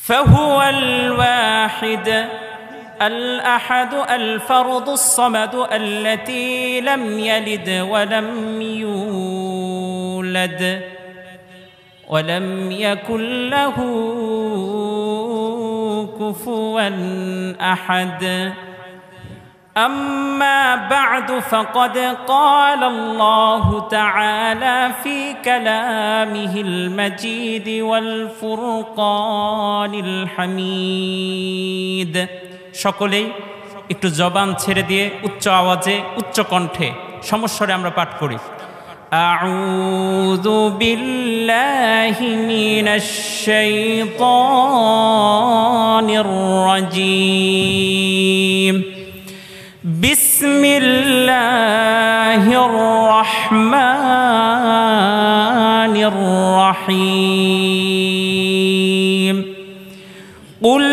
فهو الواحد الأحد الفرد الصمد الذي لم يلد ولم يولد ولم يكن له كفوا أحد أما بعد فقد قال الله تعالى في كلامه المجيد والفرقان الحميد সকলেই একটু জবান ছেড়ে দিয়ে উচ্চ আওয়াজে উচ্চ কণ্ঠে সমস্বরে আমরা পাঠ করি আউযু বিল্লাহি মিনাশ শাইতানির রাজীম বিসমিল্লাহির রহমানির রহিম কুল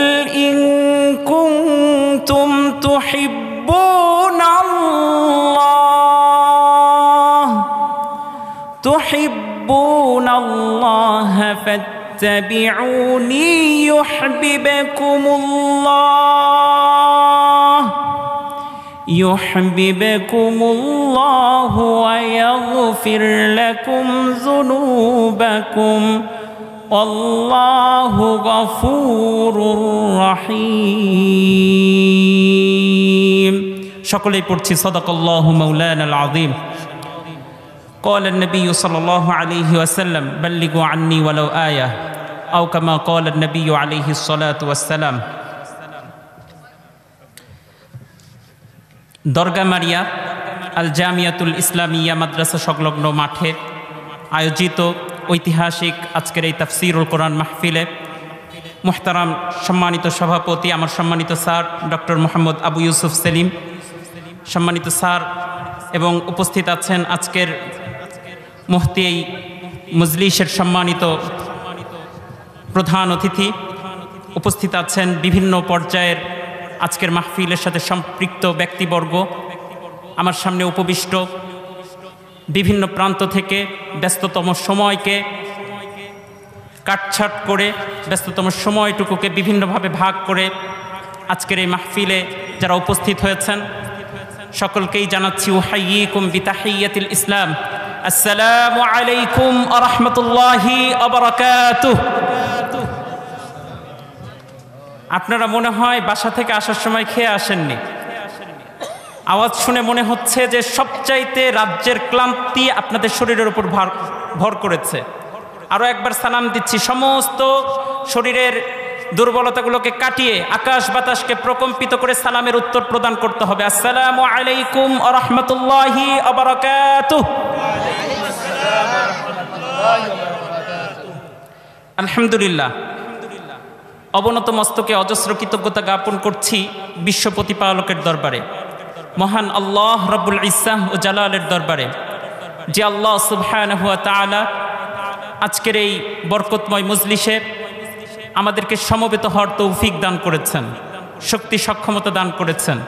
ইন কুনতুম তুহিব্বুনাল্লাহ ফাত্তাবিউনি ইউহিব্বুকুমুল্লাহ ওয়া ইয়াগফির লাকুম যুনুবাকুম আল্লাহু গফুরুর রহিম। সকলেই পড়ছি সাদাকাল্লাহু মাওলানাল আযীম। قال النبي صلى الله عليه وسلم بلغوا عني ولو آية أو كما قال النبي عليه الصلاة والسلام। দরগা মারিয়া আল জামিয়াতুল ইসলামিয়া মাদ্রাসা সংলগ্ন মাঠে আয়োজিত ঐতিহাসিক আজকের এই তাফসীরুল কোরআন মাহফিলে মুহতারাম সম্মানিত সভাপতি আমার সম্মানিত স্যার ডক্টর মোহাম্মদ আবু ইউসুফ সেলিম, সম্মানিত স্যার এবং উপস্থিত আছেন আজকের মুফতি মজলিসের সম্মানিত প্রধান অতিথি, উপস্থিত আছেন বিভিন্ন পর্যায়ের আজকের মাহফিলের সাথে সম্পৃক্ত ব্যক্তিবর্গ, আমার সামনে উপবিষ্ট বিভিন্ন প্রান্ত থেকে ব্যস্ততম সময়কে কাটছাট করে ব্যস্ততম সময়টুকুকে বিভিন্নভাবে ভাগ করে আজকের এই মাহফিলে যারা উপস্থিত হয়েছেন সকলকেই জানাচ্ছি উহাইয়িকুম বিতাহিয়াতিল ইসলাম, আসসালামু আলাইকুম ওয়া রাহমাতুল্লাহি ওয়া বারাকাতুহু। আপনারা মনে হয় বাসা থেকে আসার সময় খেয়ে আসেননি, আওয়াজ শুনে মনে হচ্ছে যে সবচাইতে রাজ্যের ক্লান্তি আপনাদের শরীরের উপর ভর করেছে। আরও একবার সালাম দিচ্ছি, সমস্ত শরীরের দুর্বলতাগুলোকে কাটিয়ে আকাশ বাতাসকে প্রকম্পিত করে সালামের উত্তর প্রদান করতে হবে। আসসালামু আলাইকুম ওয়া রাহমাতুল্লাহি ওয়া বারাকাতুহু। আলহামদুলিল্লাহ, অবনত মস্তকে অজস্র কৃতজ্ঞতা জ্ঞাপন করছি বিশ্ব প্রতিপালকের দরবারে, মহান আল্লাহ রব্বুল ইজ্জাহ ও জালালের দরবারে, যে আল্লাহ সুবহানাহু ওয়া তাআলা আজকের এই বরকতময় মজলিসে আমাদেরকে সমবেত হওয়ার তৌফিক দান করেছেন, শক্তি সক্ষমতা দান করেছেন।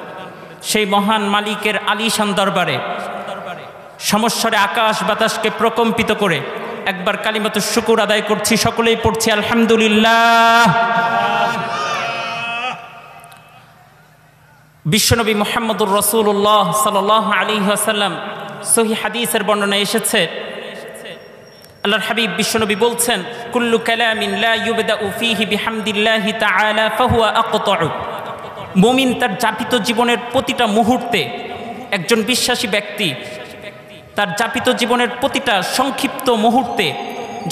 সেই মহান মালিকের আলিশান দরবারে সমস্বরে আকাশ বাতাসকে প্রকম্পিত করে একবার কালিমাতু শুকর আদায় করছি, সকলেই পড়ছি আলহামদুলিল্লাহ। বিশ্বনবী মুহাম্মদুর রাসূলুল্লাহ সাল্লাল্লাহু আলাইহি ওয়াসাল্লাম সহিহ হাদিসের বর্ণনায় এসেছে, আল্লাহর হাবিব বিশ্বনবী বলছেন, কুল্লু কালামিন লা ইউবদাউ ফীহি বিহামদিল্লাহি তাআলা ফাহুয়া আকতাউ। মুমিন তার যাপিত জীবনের প্রতিটা মুহূর্তে, একজন বিশ্বাসী ব্যক্তি তার যাপিত জীবনের প্রতিটা সংক্ষিপ্ত মুহূর্তে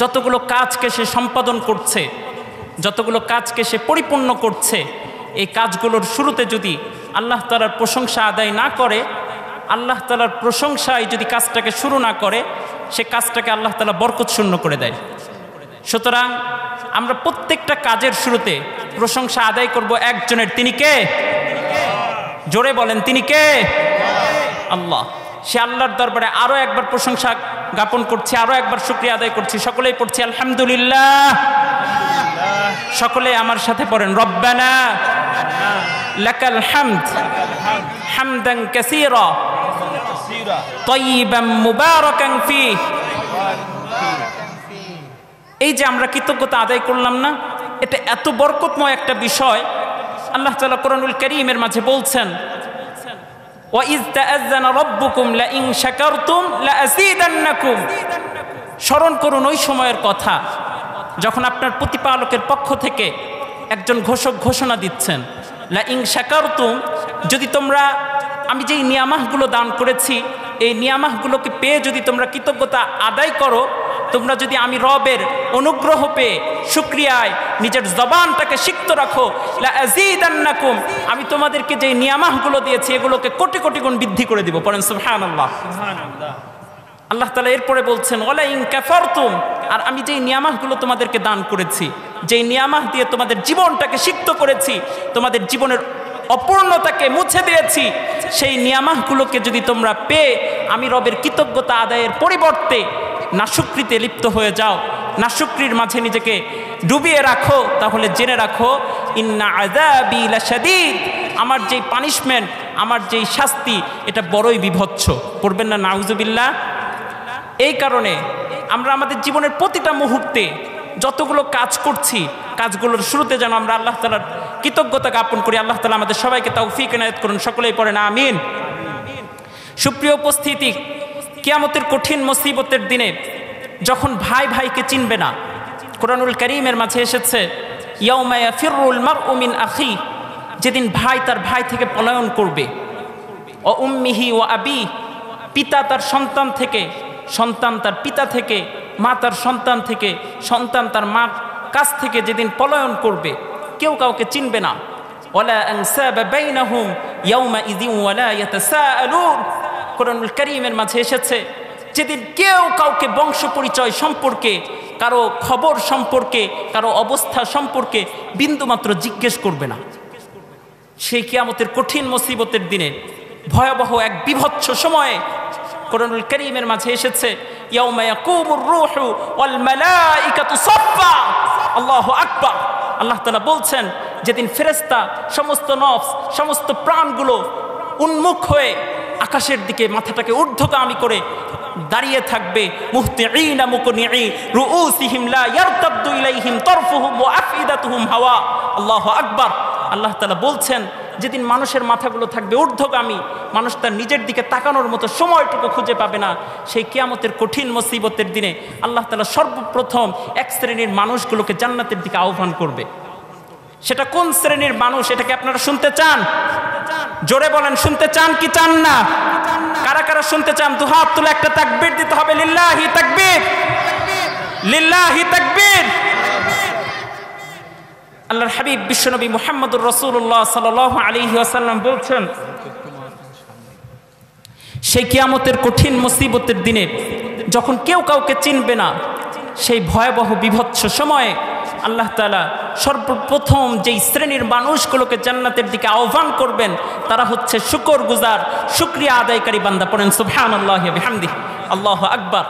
যতগুলো কাজকে সে সম্পাদন করছে, যতগুলো কাজকে সে পরিপূর্ণ করছে, এই কাজগুলোর শুরুতে যদি আল্লাহ তাআলার প্রশংসা আদায় না করে, আল্লাহ তাআলার প্রশংসায় যদি কাজটাকে শুরু না করে, সে কাজটাকে আল্লাহ তাআলা বরকত শূন্য করে দেয়। সুতরাং আমরা প্রত্যেকটা কাজের শুরুতে প্রশংসা আদায় করব একজনের, তিনি কে? জোরে বলেন, তিনি কে? আল্লাহ। সে আল্লাহর দরবারে আরো একবার প্রশংসা জ্ঞাপন করছি, আরো একবার শুকরিয়া আদায় করছি, সকলেই পড়ছি আলহামদুলিল্লাহ। সকলে আমার সাথে পড়েন, রব্বানা লাকাল হামদ হামদান কাসীরা তাইয়িবান মুবারাকান ফীহি। এই যে আমরা কৃতজ্ঞতা আদায় করলাম না, এটা এত বরকতময় একটা বিষয়। আল্লাহ তাআলা কোরআনুল কারীমের মাঝে বলছেন, ওয়াইজ তাআযানা রাব্বুকুম লাইন শাকারতুম লাআযীদান্নাকুম। স্মরণ করুন ওই সময়ের কথা যখন আপনার প্রতিপালকের পক্ষ থেকে একজন ঘোষক ঘোষণা দিচ্ছেন, লাইন শাকারতুম, যদি তোমরা আমি যেই নিয়ামতগুলো দান করেছি এই নিয়ামতগুলোকে পেয়ে যদি তোমরা কৃতজ্ঞতা আদায় করো, তোমরা যদি আমি রবের অনুগ্রহ পেয়ে শুকরিয়ায় নিজের জবানটাকে সিক্ত রাখো, লাআযীদান্নাকুম, আমি তোমাদেরকে যে নিয়ামতগুলো দিয়েছি এগুলোকে কোটি কোটি গুণ বৃদ্ধি করে দিব। পড়েন সুবহানাল্লাহ। আল্লাহ তাআলা এরপরে বলছেন, ওয়ালা ইন কাফারতুম, আর আমি যেই নিয়ামতগুলো তোমাদেরকে দান করেছি, যেই নিয়ামত দিয়ে তোমাদের জীবনটাকে সিক্ত করেছি, তোমাদের জীবনের অপূর্ণতাকে মুছে দিয়েছি, সেই নিয়ামতগুলোকে যদি তোমরা পেয়ে আমি রবের কৃতজ্ঞতা আদায়ের পরিবর্তে নাশুকরিতে লিপ্ত হয়ে যাও, নাশুকরির মাঝে নিজেকে ডুবিয়ে রাখো, তাহলে জেনে রাখো ইন্না আযাবি লাশাদীদ, আমার যেই পানিশমেন্ট, আমার যেই শাস্তি এটা বড়ই বিভৎস। পড়বেন না নাউজুবিল্লাহ। এই কারণে আমরা আমাদের জীবনের প্রতিটা মুহূর্তে যতগুলো কাজ করছি কাজগুলোর শুরুতে যেন আমরা আল্লাহ তাআলার কৃতজ্ঞতা জ্ঞাপন করি। আল্লাহ তাআলা আমাদের সবাইকে তৌফিক এনায়েত করুন, সকলেই পড়েন আমিন। সুপ্রিয় উপস্থিতি, কিয়ামতের কঠিন মুসিবতের দিনে যখন ভাই ভাইকে চিনবে না, কোরআনুল কারীমের মাঝে এসেছে ইয়াউমা ইয়াফিরুল মারউ মিন আখি, যেদিন ভাই তার ভাই থেকে পলায়ন করবে, ও উম্মিহি ওয়া আবি, পিতা তার সন্তান থেকে, সন্তান তার পিতা থেকে, মা তার সন্তান থেকে, সন্তান তার মা কাছ থেকে যেদিন পলায়ন করবে, কেউ কাউকে চিনবে না। ওয়ালা আনসাবা বাইনাহুম ইয়াউমাইযিন ওয়ালা ইয়াতাসাআলুন, কোরআনুল কারীমের মাঝে এসেছে যেদিন কেউ কাউকে বংশ পরিচয় সম্পর্কে, কারো খবর সম্পর্কে, কারো অবস্থা সম্পর্কে বিন্দুমাত্র জিজ্ঞেস করবে না। সেই কিয়ামতের কঠিন মুসিবতের দিনে, ভয়াবহ এক বিভৎস সময়ে কোরআনুল কারীমের মাঝে এসেছে ইয়াউমা ইয়াকুমুর রূহু ওয়াল মালাইকাতু সাফফা, আল্লাহু আকবার। আল্লাহ তাআলা বলছেন যেদিন ফেরেশতা, সমস্ত নফস, সমস্ত প্রাণগুলো উন্মুখ হয়ে আকাশের দিকে মাথাটাকে ঊর্ধ্বগামী করে দাঁড়িয়ে থাকবে, মুহতিঈনা মুকনিঈ রুউসিহিম লা ইয়ারতাদ্দু ইলাইহিম তারফুহুম ওয়া আফইদাতুহুম হাওয়া, আল্লাহু আকবার। আল্লাহ তাআলা বলছেন যেদিন মানুষের মাথাগুলো থাকবে ঊর্ধ্বগামী, মানুষ তার নিজের দিকে তাকানোর মতো সময়টুকু খুঁজে পাবে না। সেই কিয়ামতের কঠিন মুসিবতের দিনে আল্লাহ তাআলা সর্বপ্রথম এক শ্রেণীর মানুষগুলোকে জান্নাতের দিকে আহ্বান করবে। সেটা কোন শ্রেণীর মানুষ, এটাকে আপনারা শুনতে চান? জোরে বলেন, শুনতে চান কি চান না? কারা কারা শুনতে চান? দুহাত তুলে একটা তাকবীর দিতে হবে। লিল্লাহি তাকবীর, লিল্লাহি তাকবীর। আল্লাহর হাবিব বিশ্বনবী মুহাম্মদুর রাসূলুল্লাহ সাল্লাল্লাহু আলাইহি ওয়াসাল্লাম বলছেন, সেই কিয়ামতের কঠিন মুসিবতের দিনে যখন কেউ কাউকে চিনবে না, সেই ভয়াবহ বিভৎস সময়ে আল্লাহ তাআলা সর্বপ্রথম যেই শ্রেণীর মানুষগুলোকে জান্নাতের দিকে আহ্বান করবেন তারা হচ্ছে শুকরগুজার, শুকরিয়া আদায়কারী বান্দা। পড়েন সুবহানাল্লাহি ওয়া বিহামদিহি, আল্লাহু আকবার।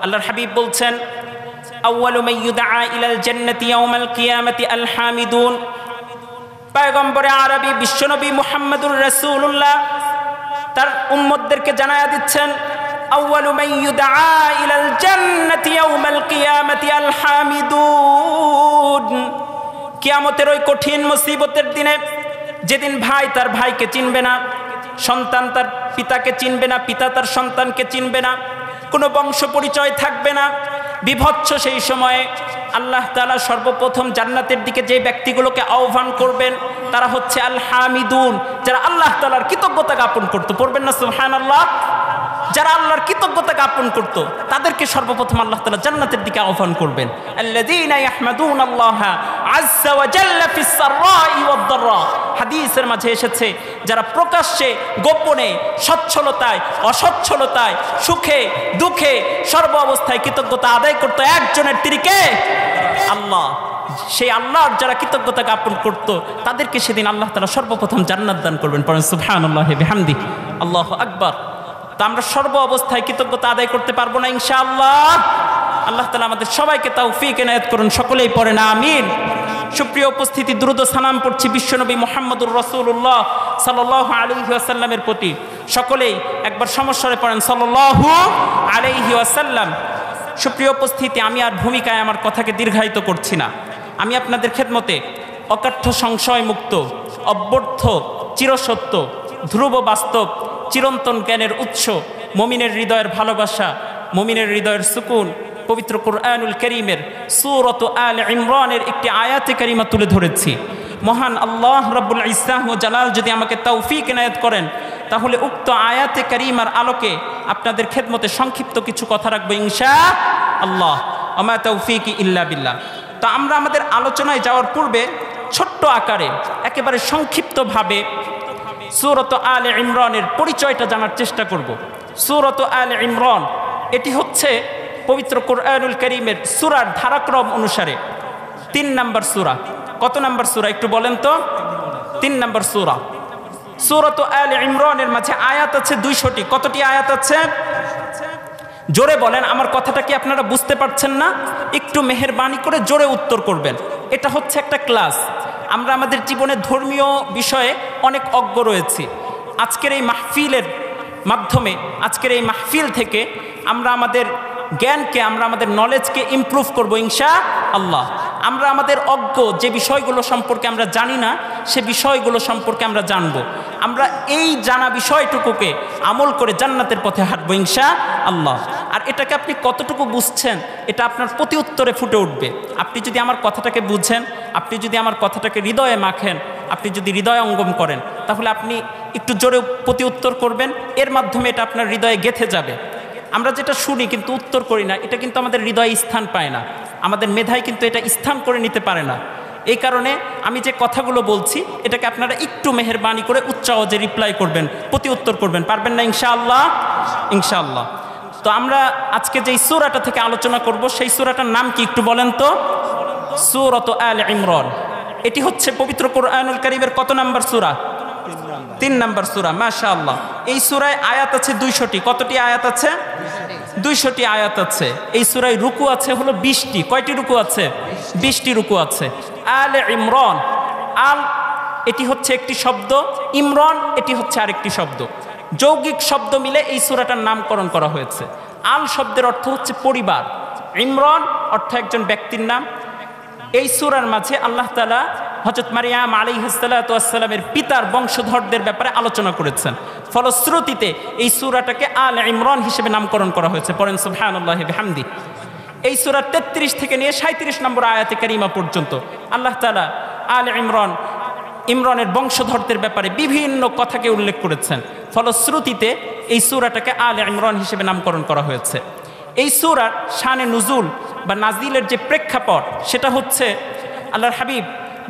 আল্লাহর হাবিব বলছেন, আউয়ালু মান ইউদআ ইলাল জান্নাতি ইয়াউমাল কিয়ামাতি আল হামিদুন। পয়গম্বরে আরবি বিশ্বনবী মুহাম্মদুর রাসূলুল্লাহ তার উম্মতদেরকে জানায়া দিচ্ছেন, আউয়ালু মান ইউদআ ইলাল জান্নাতি ইয়াউমাল কিয়ামাতি আল হামিদুন। কিয়ামতের ওই কঠিন মুসিবতের দিনে যেদিন ভাই তার ভাইকে চিনবে না, সন্তান তার পিতাকে চিনবে না, পিতা তার সন্তানকে চিনবে না, কোনো বংশ পরিচয় থাকবে না, বিভৎস সেই সময়ে আল্লাহ তাআলা সর্বপ্রথম জান্নাতের দিকে যে ব্যক্তিগুলোকে আহ্বান করবেন তারা হচ্ছে আল হামিদুন, যারা আল্লাহ তাআলার কৃতজ্ঞতা জ্ঞাপন করতো। পড়বেন না সুবহানাল্লাহ? যারা আল্লাহর কৃতজ্ঞতা জ্ঞাপন করত তাদেরকে সর্বপ্রথম আল্লাহ তাআলা জান্নাতের দিকে আহ্বান করবেন। আল্লাযীনা ইয়াহমাদুনাল্লাহা আযজা ওয়া জাল্লা ফিস সাররাই ওয়াদ দাররা। হাদিসের মাঝে এসেছে যারা প্রকাশ্যে, গোপনে, সচ্ছলতায়, অসচ্ছলতায়, সুখে দুঃখে সর্ব অবস্থায় কৃতজ্ঞতা আদায় করত একজনের, তিনি কে? আল্লাহ। সেই আল্লাহর যারা কৃতজ্ঞতা জ্ঞাপন করত তাদেরকে সেদিন আল্লাহ তাআলা সর্বপ্রথম জান্নাত দান করবেন। পড়েন সুবহানাল্লাহি ওয়া বিহামদিহি, আল্লাহু আকবার। তা আমরা সর্ব অবস্থায় কৃতজ্ঞতা আদায় করতে পারবো না ইনশাআল্লাহ? আল্লাহ তাআলা আমাদের সবাইকে তৌফিক এনায়েত করুন, সকলেই পড়েন আমিন। সুপ্রিয় উপস্থিতি, দ্রুত সালাম পড়ছি বিশ্বনবী মুহাম্মদুর রাসূলুল্লাহ সাল্লাল্লাহু আলাইহি ওয়াসাল্লামের প্রতি। সকলেই একবার সমস্বরে পড়েন সাল্লাল্লাহু আলাইহি ওয়াসাল্লাম। সুপ্রিয় উপস্থিতি, আমি আর ভূমিকায় আমার কথাকে দীর্ঘায়িত করছি না। আমি আপনাদের খেদমতে অকাঠ্য সংশয় মুক্ত, অব্যর্থ, চিরসত্য, ধ্রুব বাস্তব, চিরন্তন জ্ঞানের উৎস, মুমিনের হৃদয়ের ভালোবাসা, মুমিনের হৃদয়ের সুকুন, পবিত্র কুরআনুল কারীমের সূরাত আলে ইমরানের একটি আয়াতে কারিমা তুলে ধরেছি। মহান আল্লাহ রাব্বুল ইজ্জাহ ওয়া জালাল যদি আমাকে তৌফিক এনায়েত করেন, তাহলে উক্ত আয়াতে কারিমার আলোকে আপনাদের খেদমতে সংক্ষিপ্ত কিছু কথা রাখবো ইনশাআল্লাহ। ওমা তৌফিকি ইল্লা বিল্লাহ। তো আমরা আমাদের আলোচনায় যাওয়ার পূর্বে ছোট্ট আকারে একেবারে সংক্ষিপ্তভাবে সূরাত আলে ইমরানের পরিচয়টা জানার চেষ্টা করব। সূরাত আলে ইমরান এটি হচ্ছে পবিত্র কুরআনুল কারীমের সূরার ধারাক্রম অনুসারে 3 নম্বর সূরা। কত নম্বর সূরা একটু বলেন তো? 3 নম্বর সূরা। সূরাত আলে ইমরানের মাঝে আয়াত আছে 200টি। কতটি আয়াত আছে? জোরে বলেন, আমার কথাটা কি আপনারা বুঝতে পারছেন না? একটু মেহেরবানি করে জোরে উত্তর করবেন। এটা হচ্ছে একটা ক্লাস। আমরা আমাদের জীবনে ধর্মীয় বিষয়ে অনেক অজ্ঞ রয়েছি। আজকের এই মাহফিলের মাধ্যমে, আজকের এই মাহফিল থেকে আমরা আমাদের জ্ঞানকে, আমরা আমাদের নলেজকে ইমপ্রুভ করবো ইনশাআল্লাহ। আমরা আমাদের অজ্ঞ যে বিষয়গুলো সম্পর্কে আমরা জানি না, সে বিষয়গুলো সম্পর্কে আমরা জানব। আমরা এই জানা বিষয়টুকুকে আমল করে জান্নাতের পথে হাঁটবো ইনশাআল্লাহ। আর এটাকে আপনি কতটুকু বুঝছেন, এটা আপনার প্রতি উত্তরে ফুটে উঠবে। আপনি যদি আমার কথাটাকে বুঝেন, আপনি যদি আমার কথাটাকে হৃদয়ে মাখেন, আপনি যদি হৃদয় অঙ্গম করেন, তাহলে আপনি একটু জোরে প্রতি উত্তর করবেন। এর মাধ্যমে এটা আপনার হৃদয়ে গেঁথে যাবে। আমরা যেটা শুনি কিন্তু উত্তর করি না, এটা কিন্তু আমাদের হৃদয়ে স্থান পায় না, আমাদের মেধায় কিন্তু এটা স্থান করে নিতে পারে না। এই কারণে আমি যে কথাগুলো বলছি, এটাকে আপনারা একটু মেহেরবানি করে উচ্চ আওয়াজে রিপ্লাই করবেন, প্রতি উত্তর করবেন। পারবেন না ইনশাআল্লাহ? ইনশাআল্লাহ। তো আমরা আজকে যেই সূরাটা থেকে আলোচনা করব, সেই সূরাটার নাম কি একটু বলেন তো? সূরাত আলে ইমরান। এটি হচ্ছে পবিত্র কুরআনুল কারীমের কত নাম্বার সূরা? 3 নম্বর সূরা। মাশাআল্লাহ। এই সূরায় আয়াত আছে 200টি। কতটি আয়াত আছে? 200টি আয়াত আছে। এই সূরায় রুকু আছে হলো 20টি। কয়টি রুকু আছে? 20টি রুকু আছে। আলে ইমরান, আল এটি হচ্ছে একটি শব্দ, ইমরান এটি হচ্ছে আরেকটি শব্দ। যৌগিক শব্দ মিলে এই সূরাটার নামকরণ করা হয়েছে। আল শব্দের অর্থ হচ্ছে পরিবার, ইমরান অর্থ একজন ব্যক্তির নাম। এই সূরার মাঝে আল্লাহ তাআলা হযরত মারিয়াম আলাইহিস সালাতু ওয়াস সালামের পিতার বংশধরদের ব্যাপারে আলোচনা করেছেন। ফলশ্রুতিতে এই সূরাটাকে আলে ইমরান হিসেবে নামকরণ করা হয়েছে। পড়েন সুবহানাল্লাহি বিহামদি। এই সূরার 33 থেকে নিয়ে 37 নম্বর আয়াতে কারিমা পর্যন্ত আল্লাহ তাআলা আলে ইমরানের বংশধরদের ব্যাপারে বিভিন্ন কথাকে উল্লেখ করেছেন। ফলশ্রুতিতে এই সূরাটাকে আলে ইমরান হিসেবে নামকরণ করা হয়েছে। এই সূরার শানে নুজুল বা নাজিলের যে প্রেক্ষাপট, সেটা হচ্ছে আল্লাহর হাবিব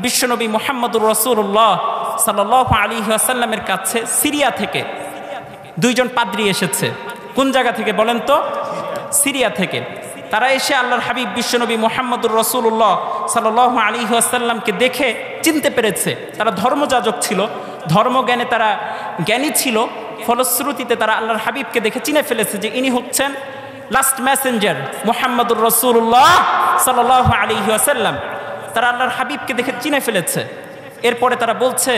বিশ্বনবী মুহাম্মদুর রাসূলুল্লাহ সাল্লাল্লাহু আলাইহি ওয়াসাল্লামের কাছে সিরিয়া থেকে 2 জন পাদ্রী এসেছে। কোন জায়গা থেকে বলেন তো? সিরিয়া থেকে। তারা এসে আল্লাহর হাবিব বিশ্বনবী মুহাম্মদুর রাসূলুল্লাহ সাল্লাল্লাহু আলাইহি ওয়াসাল্লামকে দেখে চিনতে পেরেছে। তারা ধর্মযাজক ছিল, ধর্মজ্ঞানে তারা জ্ঞানী ছিল। ফলশ্রুতিতে তারা আল্লাহর হাবিবকে দেখে চিনে ফেলেছে যে ইনি হচ্ছেন লাস্ট মেসেঞ্জার মুহাম্মদুর রাসূলুল্লাহ সাল্লাল্লাহু আলাইহি ওয়াসাল্লাম। তারা আল্লাহর হাবিবকে দেখে চিনে ফেলেছে। এরপরে তারা বলছে,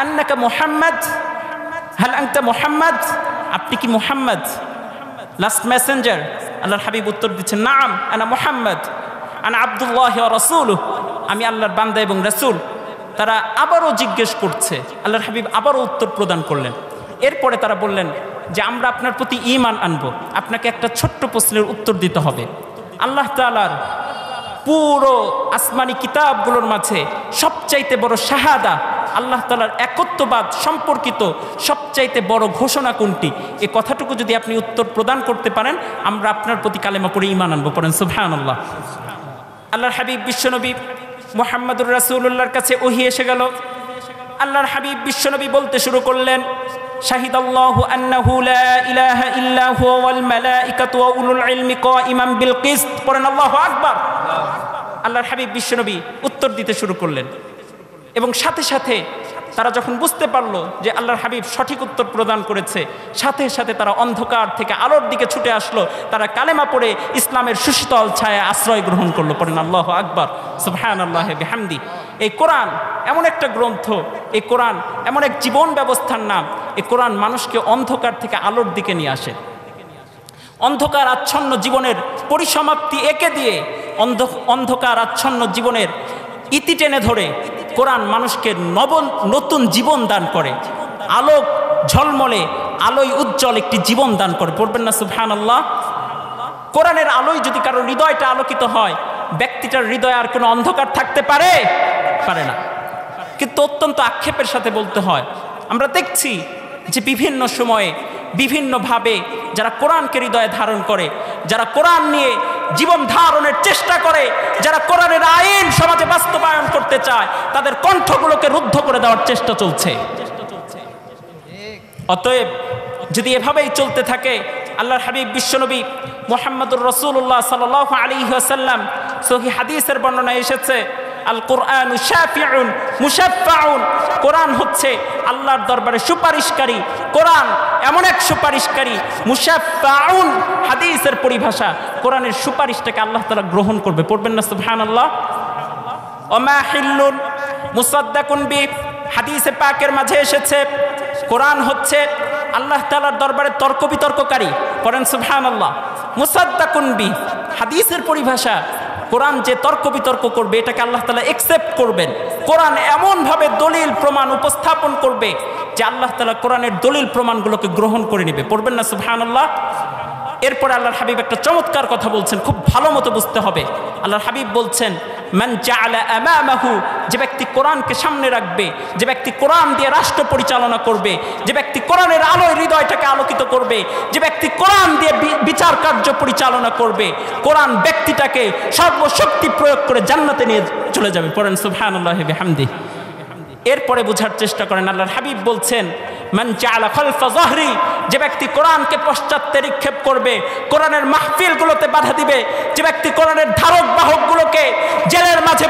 আন্নাকা মুহাম্মদ, হাল আনতা মুহাম্মদ, আপনি কি মুহাম্মদ লাস্ট মেসেঞ্জার? আল্লাহর হাবিব উত্তর দিচ্ছেন, নাম আনা মুহাম্মদ, আনা আব্দুল্লাহ ওয়া রাসূলুহু, আমি আল্লাহর বান্দা এবং রাসূল। তারা আবারও জিজ্ঞেস করছে, আল্লাহর হাবিব আবারও উত্তর প্রদান করলেন। এরপরে তারা বললেন যে আমরা আপনার প্রতি ঈমান আনবো, আপনাকে একটা ছোট্ট প্রশ্নের উত্তর দিতে হবে। আল্লাহ তাআলার পুরো আসমানি কিতাবগুলোর মাঝে সবচাইতে বড় শাহাদা, আল্লাহ তাআলার একত্ববাদ সম্পর্কিত সবচাইতে বড় ঘোষণা কোনটি? এই কথাটুকু যদি আপনি উত্তর প্রদান করতে পারেন, আমরা আপনার প্রতি কালেমা পড়ে ঈমান আনবো। পড়েন সুবহানাল্লাহ। আল্লাহর হাবিব বিশ্বনবী মুহাম্মদুর রাসূলুল্লাহর কাছে ওহী এসে গেল। আল্লাহর হাবিব বিশ্বনবী বলতে শুরু করলেন, শাহিদাল্লাহু আন্নাহু লা ইলাহা ইল্লা হুয়া ওয়াল মালাইকাতু ওয়া উলুল ইলমি কাইমান বিল কিসত। পড়েন আল্লাহু আকবার। আল্লাহর হাবিব বিশ্বনবী উত্তর দিতে শুরু করলেন এবং সাথে সাথে তারা যখন বুঝতে পারলো যে আল্লাহর হাবিব সঠিক উত্তর প্রদান করেছে, সাথে সাথে তারা অন্ধকার থেকে আলোর দিকে ছুটে আসলো। তারা কালেমা পড়ে ইসলামের সুশীতল ছায়া আশ্রয় গ্রহণ করলো। পড়েন আল্লাহু আকবার, সুবহানাল্লাহি বিহামদি। এই কোরআন এমন একটা গ্রন্থ, এই কোরআন এমন এক জীবন ব্যবস্থার নাম। এই কোরআন মানুষকে অন্ধকার থেকে আলোর দিকে নিয়ে আসে। অন্ধকার আচ্ছন্ন জীবনের পরিসমাপ্তি একে দিয়ে অন্ধকার আচ্ছন্ন জীবনের ইতি টেনে ধরে কোরআন মানুষকে নতুন জীবন দান করে, আলোক ঝলমলে আলোয় উজ্জ্বল একটি জীবন দান করে। পড়বেন না সুবহানাল্লাহ? কোরআনের আলোয় যদি কারো হৃদয়টা আলোকিত হয়, ব্যক্তিটার হৃদয়ে আর কোনো অন্ধকার থাকতে পারে না। কিন্তু অত্যন্ত আক্ষেপের সাথে বলতে হয়, আমরা দেখছি যে বিভিন্ন সময়ে বিভিন্নভাবে যারা কোরআনকে হৃদয়ে ধারণ করে, যারা কোরআন নিয়ে জীবন ধারণের চেষ্টা করে, যারা কোরআনের আইন সমাজে বাস্তবায়ন করতে চায়, তাদের কণ্ঠগুলোকে রুদ্ধ করে দেওয়ার চেষ্টা চলছে। অতএব যদি এভাবেই চলতে থাকে, আল্লাহর হাবিব বিশ্বনবী মুহাম্মদুর রাসূলুল্লাহ সাল্লাল্লাহু আলাইহি ওয়াসাল্লাম সহিহ হাদিসের বর্ণনায় এসেছে, আল কুরআনু শাফিউন মুশাফফাউন, কোরআন হচ্ছে আল্লাহর দরবারে সুপারিশকারী। কোরআন এমন এক সুপারিশকারী, মুশাফফাউন হাদিসের পরিভাষা, কোরআনের সুপারিশটাকে আল্লাহ তাআলা গ্রহণ করবে। পড়বেন না সুবহানাল্লাহ? ওমা হিল্লুন মুসাদ্দাকুন বি, হাদিসে পাকের মাঝে এসেছে কোরআন হচ্ছে আল্লাহ তাআলার দরবারে তর্ক বিতর্ককারী। পড়েন সুবহানাল্লাহ। মুসাদ্দাকুন বি, হাদিসের পরিভাষা, কোরআন যে তর্ক বিতর্ক করবে এটাকে আল্লাহ তাআলা একসেপ্ট করবেন। কোরআন এমনভাবে দলিল প্রমাণ উপস্থাপন করবে যে আল্লাহ তাআলা কোরআনের দলিল প্রমাণগুলোকে গ্রহণ করে নেবে। পড়বেন না সুবহানাল্লাহ? এরপরে আল্লাহর হাবিব একটা চমৎকার কথা বলছেন, খুব ভালো মতো বুঝতে হবে। আল্লাহর হাবিব বলছেন, মান জাআলা আমামাহু, যে ব্যক্তি কোরআনকে সামনে রাখবে, যে ব্যক্তি কোরআন দিয়ে রাষ্ট্র পরিচালনা করবে, যে ব্যক্তি কোরআনের আলোয় হৃদয়টাকে আলোকিত করবে, যে ব্যক্তি কোরআন দিয়ে বিচার কার্য পরিচালনা করবে, কোরআন ব্যক্তিটাকে সর্বশক্তি প্রয়োগ করে জান্নাতে নিয়ে চলে যাবে। পড়েন সুবহানাল্লাহি বিহামদিহি। এরপরে বোঝার চেষ্টা করেন, আল্লাহর হাবিব বলছেন, মান জাআলা খালফা যাহরি, যে ব্যক্তি কোরআনকে পশ্চাতে নিক্ষেপ করবে, কোরআনের মাহফিলগুলোতে বাধা দিবে, যে ব্যক্তি কোরআনের ধারক বাহকগুলোকে জেলের মাঝে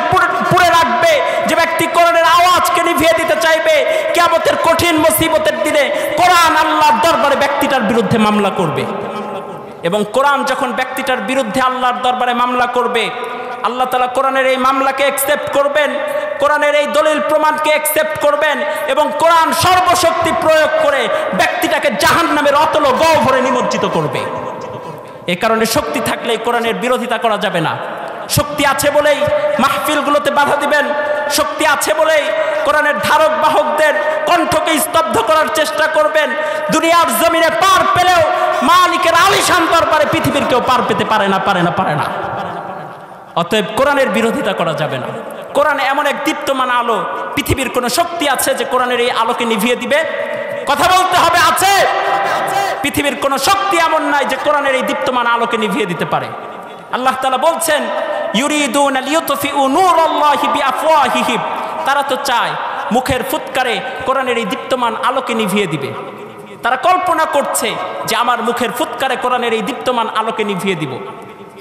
পুরে রাখবে, যে ব্যক্তি কোরআনের আওয়াজকে নিভিয়ে দিতে চাইবে, কিয়ামতের কঠিন মুসিবতের দিনে কোরআন আল্লাহর দরবারে ব্যক্তিটার বিরুদ্ধে মামলা করবে। এবং কোরআন যখন ব্যক্তিটার বিরুদ্ধে আল্লাহর দরবারে মামলা করবে, আল্লাহ তাআলা কোরআনের এই মামলাকে অ্যাকসেপ্ট করবেন, কোরআনের এই দলিল প্রমাণকে অ্যাকসেপ্ট করবেন এবং কোরআন সর্বশক্তি প্রয়োগ করে ব্যক্তিটাকে জাহান্নামের অতল গহ্বরে নিমজ্জিত করবে। এই কারণে শক্তি থাকলেই কোরআনের বিরোধিতা করা যাবে না। শক্তি আছে বলেই মাহফিলগুলোতে বাধা দিবেন, শক্তি আছে বলেই কোরআনের ধারক বাহকদের কণ্ঠকে স্তব্ধ করার চেষ্টা করবেন। দুনিয়ার জমিনে পার পেলেও মালিকের আলিশান দরবারে পৃথিবীর কেউ পার পেতে পারে না। অতএব কোরআনের বিরোধিতা করা যাবে না। কোরআন এমন এক দীপ্তমান আলো, পৃথিবীর কোনো শক্তি আছে যে কোরআনের এই আলোকে নিভিয়ে দিবে? কথা বলতে হবে, আছে? পৃথিবীর কোনো শক্তি এমন নাই যে কোরআনের এই দীপ্তমান আলোকে নিভিয়ে দিতে পারে। আল্লাহ তাআলা বলছেন, ইউরিদুনা লিইউতফিউ নূরাল্লাহি বিআফওয়াহিহিম, তারা তো চায় মুখের ফুৎকারে কোরআনের এই দীপ্তমান আলোকে নিভিয়ে দিবে। তারা কল্পনা করছে যে আমার মুখের ফুৎকারে কোরআনের এই দীপ্তমান আলোকে নিভিয়ে দিব।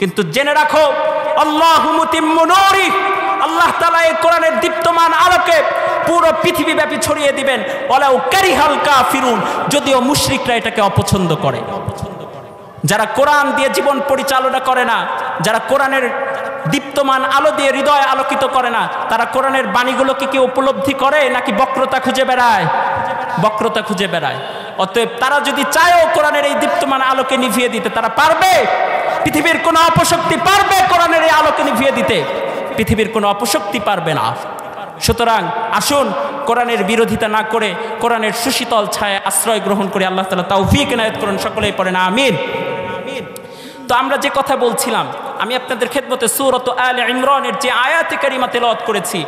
কিন্তু জেনে রাখো, আল্লাহু মুতিম্মু নূরি, আল্লাহ তাআলা এই কোরআনের দীপ্তমান আলোকে পুরো পৃথিবীব্যাপী ছড়িয়ে দিবেন। ওয়ালাউ কারিহাল কাফিরুন, যদিও মুশরিকরা এটাকে অপছন্দ করে। যারা কোরআন দিয়ে জীবন পরিচালনা করে না, যারা কোরআনের দীপ্তমান আলো দিয়ে হৃদয় আলোকিত করে না, তারা কোরআনের বাণীগুলোকে কি উপলব্ধি করে নাকি বক্রতা খুঁজে বেড়ায়? বক্রতা খুঁজে বেড়ায়। অতএব তারা যদি চায়ও কোরআনের এই দীপ্তমান আলোকে নিভিয়ে দিতে, তারা পারবে? পৃথিবীর কোনো অপশক্তি পারবে কোরআনের এই আলোকে নিভিয়ে দিতে? পৃথিবীর কোনো অপশক্তি পারবে না। সুতরাং আসুন কোরআনের বিরোধিতা না করে কোরআনের সুশীতল ছায়া আশ্রয় গ্রহণ করে আল্লাহ তাআলা তৌফিক এনায়েত করুন। সকলেই পড়েন আমিন। তো আমরা যে কথা বলছিলাম, আমি আপনাদের খেদমতে সূরাত আলে ইমরানের যে আয়াতে কারিমা তেলাওয়াত করেছি,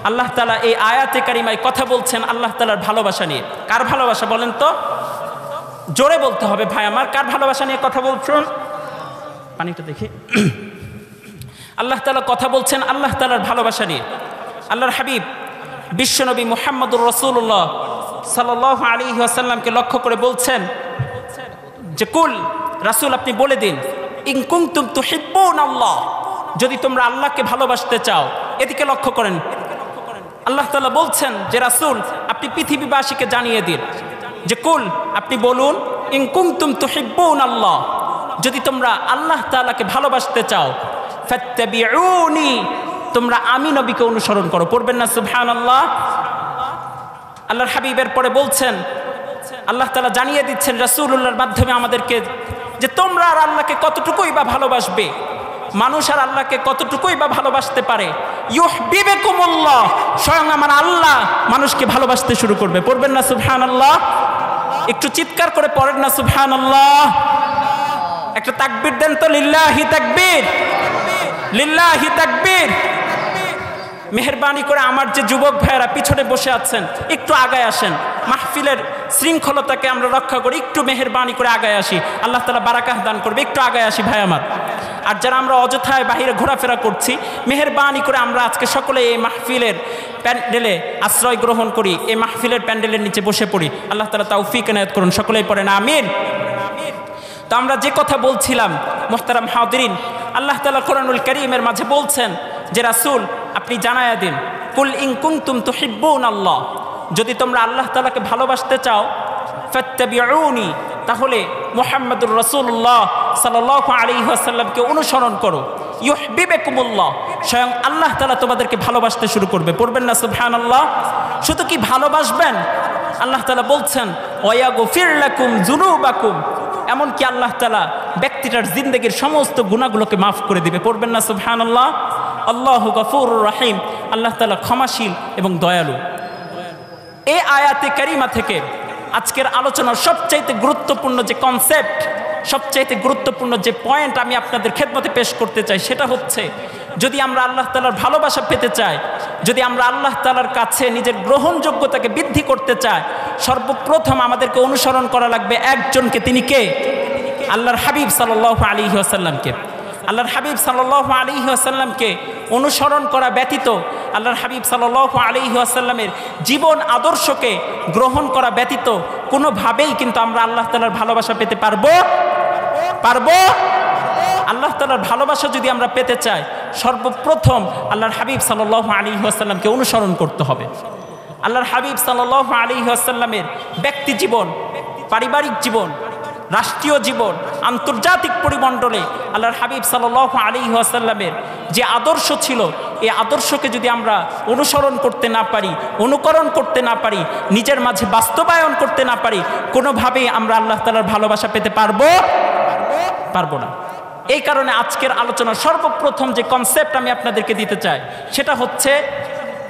আল্লাহ তাআলা এই আয়াতে কারিমায় কথা বলছেন আল্লাহ তাআলার ভালোবাসা নিয়ে। কার ভালোবাসা বলেন তো? জোরে বলতে হবে ভাই আমার, কার ভালোবাসা নিয়ে কথা বলছেন? পানিটা দেখি। আল্লাহ তাআলা কথা বলছেন আল্লাহ তাআলার ভালোবাসা নিয়ে। আল্লাহর হাবিব বিশ্বনবী মুহাম্মদুর রাসূলুল্লাহ সাল্লাল্লাহু আলাইহি ওয়াসাল্লামকে লক্ষ্য করে বলছেন যে, কুল, রাসূল আপনি বলে দিন, ইন কুনতুম তুহিব্বুনাল্লাহ, যদি তোমরা আল্লাহকে ভালোবাসতে চাও। এদিকে লক্ষ্য করেন, আল্লাহ তাআলা বলছেন যে রাসূল আপনি পৃথিবীবাসীকে জানিয়ে দিন যে, কুল, আপনি বলুন, ইন কুনতুম তুহিব্বুনাল্লাহ, যদি তোমরা আল্লাহ তাআলাকে ভালোবাসতে চাও, ফাত্তাবিউনি, তোমরা আমি নবীকে অনুসরণ করো। পড়বেন না সুবহানাল্লাহ? আল্লাহর হাবিবের পরে বলছেন, আল্লাহ তাআলা জানিয়ে দিচ্ছেন রাসূলুল্লাহর মাধ্যমে আমাদেরকে যে তোমরা আর আল্লাহকে কতটুকুই বা ভালোবাসবে। মানুষ আর আল্লাহকে কতটুকুই বা ভালোবাসতে পারে। ইউহিব্বুকুমুল্লাহ, স্বয়ং আমার আল্লাহ মানুষকে ভালোবাসতে শুরু করবে। পড়বেন না সুবহানাল্লাহ? একটু চিৎকার করে পড়েন না সুবহানাল্লাহ? একটা তাকবীর দেন তো, লিল্লাহি তাকবীর, লিল্লাহি তাকবীর। মেহেরবানি করে আমার যে যুবক ভাইয়েরা পিছনে বসে আছেন একটু আগায় আসেন, মাহফিলের শৃঙ্খলতাকে আমরা রক্ষা করি, একটু মেহেরবানি করে আগায় আসি, আল্লাহ তাআলা বারাকাহ দান করবে। একটু আগায় আসি ভাই আমার। আর যারা আমরা অযথায় বাহিরে ঘোরাফেরা করছি, মেহেরবানি করে আমরা আজকে সকলে এই মাহফিলের প্যান্ডেলে আশ্রয় গ্রহণ করি, এই মাহফিলের প্যান্ডেলের নিচে বসে পড়ি। আল্লাহ তাআলা তৌফিক এনায়েত করুন, সকলেই পড়েন আমিন। তো আমরা যে কথা বলছিলাম মুহতারাম হাদিরিন, আল্লাহ তাআলা কোরআনুল কারীমের মাঝে বলছেন যে রাসূল আপনি জানায়া দিন, কুল ইন কুনতুম তুহিব্বুনাল্লাহ, যদি তোমরা আল্লাহ তাআলাকে ভালোবাসতে চাও, ফাত্তাবিউনি, তাহলে মুহাম্মদুর রাসূলুল্লাহ সাল্লাল্লাহু আলাইহি ওয়াসাল্লামকে অনুসরণ করো। ইউহিব্বুকুমুল্লাহ, স্বয়ং আল্লাহ তাআলা তোমাদেরকে ভালোবাসতে শুরু করবে। পড়বেন না সুবহানাল্লাহ? শুধু কি ভালোবাসবেন, আল্লাহ তাআলা বলছেন ওয়ায়াগফির লাকুম যুনুবাকুম, এমনকি আল্লাহ তাআলা ব্যক্তিটার জিন্দেগির সমস্ত গুনাহগুলোকে মাফ করে দিবে। পড়বেন না সুবহানাল্লাহ? আল্লাহু গফুরুর রহিম, আল্লাহ তাআলা ক্ষমাশীল এবং দয়ালু। এই আয়াতে কারিমা থেকে আজকের আলোচনার সবচাইতে গুরুত্বপূর্ণ যে কনসেপ্ট, সবচাইতে গুরুত্বপূর্ণ যে পয়েন্ট আমি আপনাদের খেদমতে পেশ করতে চাই, সেটা হচ্ছে যদি আমরা আল্লাহ তাআলার ভালোবাসা পেতে চাই, যদি আমরা আল্লাহ তাআলার কাছে নিজের গ্রহণযোগ্যতাকে বৃদ্ধি করতে চাই, সর্বপ্রথম আমাদেরকে অনুসরণ করা লাগবে একজনকে। তিনি কে? আল্লাহর হাবিব সাল্লাল্লাহু আলাইহি ওয়াসাল্লামকে। আল্লাহর হাবিব সাল্লাল্লাহু আলাইহি ওয়াসাল্লামকে অনুসরণ করা ব্যতীত, আল্লাহর হাবিব সাল্লাল্লাহু আলাইহি ওয়াসাল্লামের জীবন আদর্শকে গ্রহণ করা ব্যতীত কোনোভাবেই কিন্তু আমরা আল্লাহ তাআলার ভালোবাসা পেতে পারবো? আল্লাহ তাআলার ভালোবাসা যদি আমরা পেতে চাই, সর্বপ্রথম আল্লাহর হাবিব সাল্লাল্লাহু আলাইহি ওয়াসাল্লামকে অনুসরণ করতে হবে। আল্লাহর হাবিব সাল্লাল্লাহু আলাইহি ওয়াসাল্লামের ব্যক্তি জীবন, পারিবারিক জীবন, রাষ্ট্রীয় জীবন, আন্তর্জাতিক পরিমণ্ডলে আল্লাহর হাবিব সাল্লাল্লাহু আলাইহি ওয়াসাল্লামের যে আদর্শ ছিল, এই আদর্শকে যদি আমরা অনুসরণ করতে না পারি, অনুকরণ করতে না পারি, নিজের মাঝে বাস্তবায়ন করতে না পারি, কোনোভাবেই আমরা আল্লাহ তাআলার ভালোবাসা পেতে পারবো না। এই কারণে আজকের আলোচনার সর্বপ্রথম যে কনসেপ্ট আমি আপনাদেরকে দিতে চাই, সেটা হচ্ছে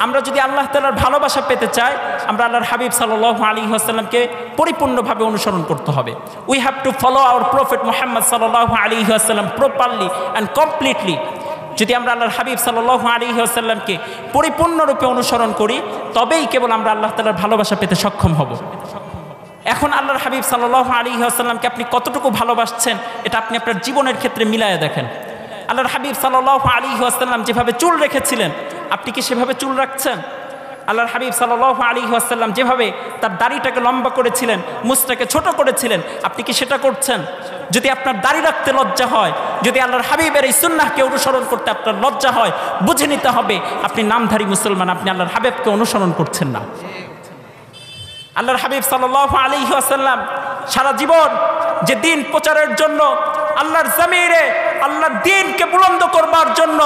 আমরা যদি আল্লাহ তাআলার ভালোবাসা পেতে চাই, আমরা আল্লাহর হাবিব সাল্লাল্লাহু আলাইহি ওয়াসাল্লামকে পরিপূর্ণভাবে অনুসরণ করতে হবে। We have to follow our prophet Muhammad সাল্লাল্লাহু আলাইহি ওয়াসাল্লাম প্রপারলি অ্যান্ড কমপ্লিটলি। যদি আমরা আল্লাহর হাবিব সাল্লাল্লাহু আলাইহি ওয়াসাল্লামকে পরিপূর্ণরূপে অনুসরণ করি, তবেই কেবল আমরা আল্লাহ তাআলার ভালোবাসা পেতে সক্ষম হব। এখন আল্লাহর হাবিব সাল্লাল্লাহু আলাইহি ওয়াসাল্লামকে আপনি কতটুকু ভালোবাসছেন, এটা আপনি আপনার জীবনের ক্ষেত্রে মিলায়ে দেখেন। আল্লাহর হাবিব সাল্লাল্লাহু আলাইহি ওয়াসাল্লাম যেভাবে চুল রেখেছিলেন, আপনি কি সেভাবে চুল রাখছেন? আল্লাহর হাবিব সাল্লাল্লাহু আলাইহি ওয়াসাল্লাম যেভাবে তার দাড়িটাকে লম্বা করেছিলেন, মুছটাকে ছোট করেছিলেন, আপনি কি সেটা করছেন? যদি আপনার দাড়ি রাখতে লজ্জা হয়, যদি আল্লাহর হাবিবের এই সুন্নাহকে অনুসরণ করতে আপনার লজ্জা হয়, বুঝে নিতে হবে আপনি নামধারী মুসলমান, আপনি আল্লাহর হাবিবকে অনুসরণ করছেন না। আল্লাহর হাবিব সাল্লাল্লাহু আলাইহি ওয়াসাল্লাম সারা জীবন যে দিন প্রচারের জন্য, আল্লাহর জমিনে আল্লাহর দ্বীনকে বুলন্দ করবার জন্য,